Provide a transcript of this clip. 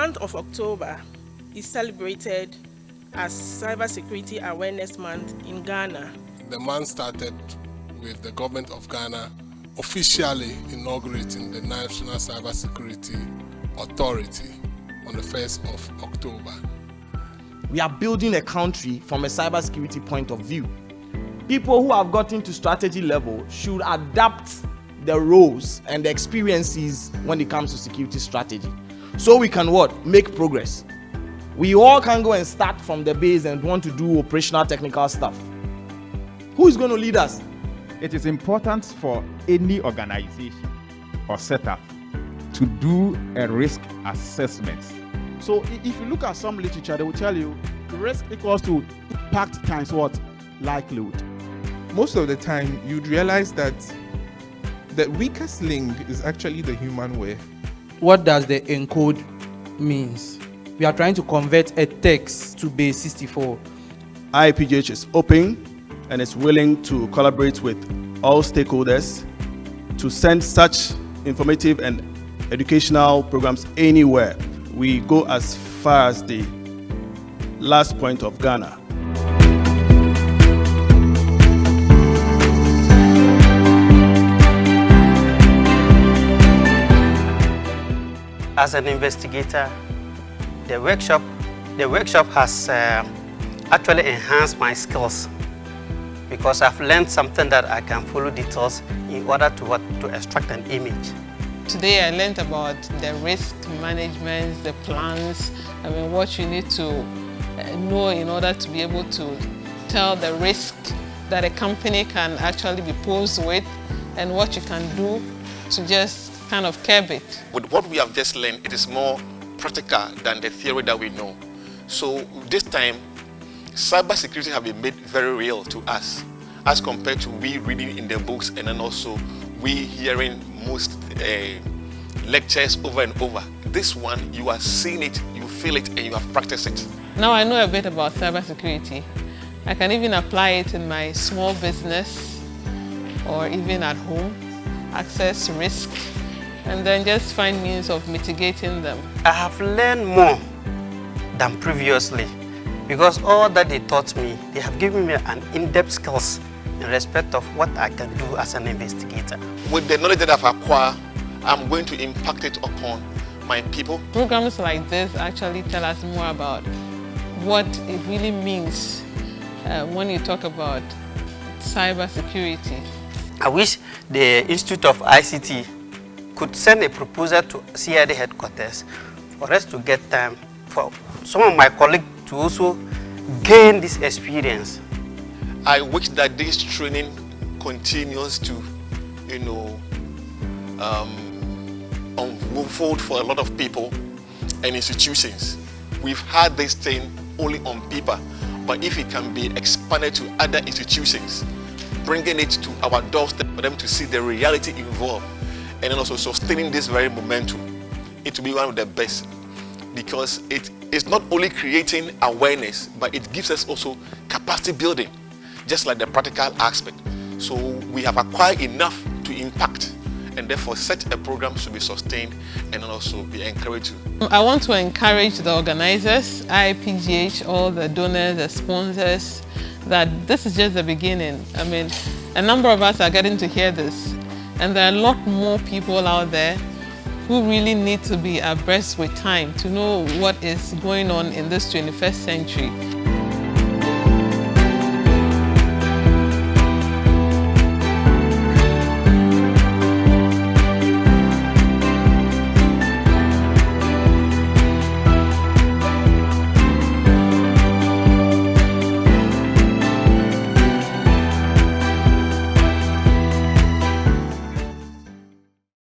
month of October is celebrated as Cybersecurity Awareness Month in Ghana. The month started with the government of Ghana officially inaugurating the National Cybersecurity Authority on the 1st of October. We are building a country from a cybersecurity point of view. People who have gotten to strategy level should adapt the roles and the experiences when it comes to security strategy. So we can what? Make progress. We all can go and start from the base and want to do operational technical stuff. Who is going to lead us? It is important for any organization or setup to do a risk assessment. So if you look at some literature, they will tell you risk equals to impact times what? Likelihood. Most of the time, you'd realize that the weakest link is actually the human way. What does the encode means? We are trying to convert a text to base 64. IIPGH is open and is willing to collaborate with all stakeholders to send such informative and educational programs anywhere. We go as far as the last point of Ghana. As an investigator, the workshop has actually enhanced my skills because I've learned something that I can follow details in order to extract an image. Today I learned about the risk management, the plans, what you need to know in order to be able to tell the risk that a company can actually be posed with and what you can do to just kind of curb it. With what we have just learned, it is more practical than the theory that we know. So this time, cybersecurity has been made very real to us as compared to we reading in the books and then also we hearing most lectures over and over. This one, you are seeing it, you feel it, and you have practiced it. Now I know a bit about cybersecurity. I can even apply it in my small business or even at home, access risk, and then just find means of mitigating them. I have learned more than previously because all that they taught me, they have given me an in-depth skills in respect of what I can do as an investigator. With the knowledge that I've acquired, I'm going to impact it upon my people. Programs like this actually tell us more about what it really means when you talk about cybersecurity. I wish the Institute of ICT could send a proposal to CID headquarters for us to get time for some of my colleagues to also gain this experience. I wish that this training continues to, unfold for a lot of people and institutions. We've had this thing only on paper, but if it can be expanded to other institutions, bringing it to our doorstep for them to see the reality involved, and then also sustaining this very momentum, it will be one of the best because it is not only creating awareness, but it gives us also capacity building, just like the practical aspect. So we have acquired enough to impact, and therefore such a program should be sustained and also be encouraged. I want to encourage the organizers, IIPGH, all the donors, the sponsors, that this is just the beginning. A number of us are getting to hear this, and there are a lot more people out there who really need to be abreast with time to know what is going on in this 21st century.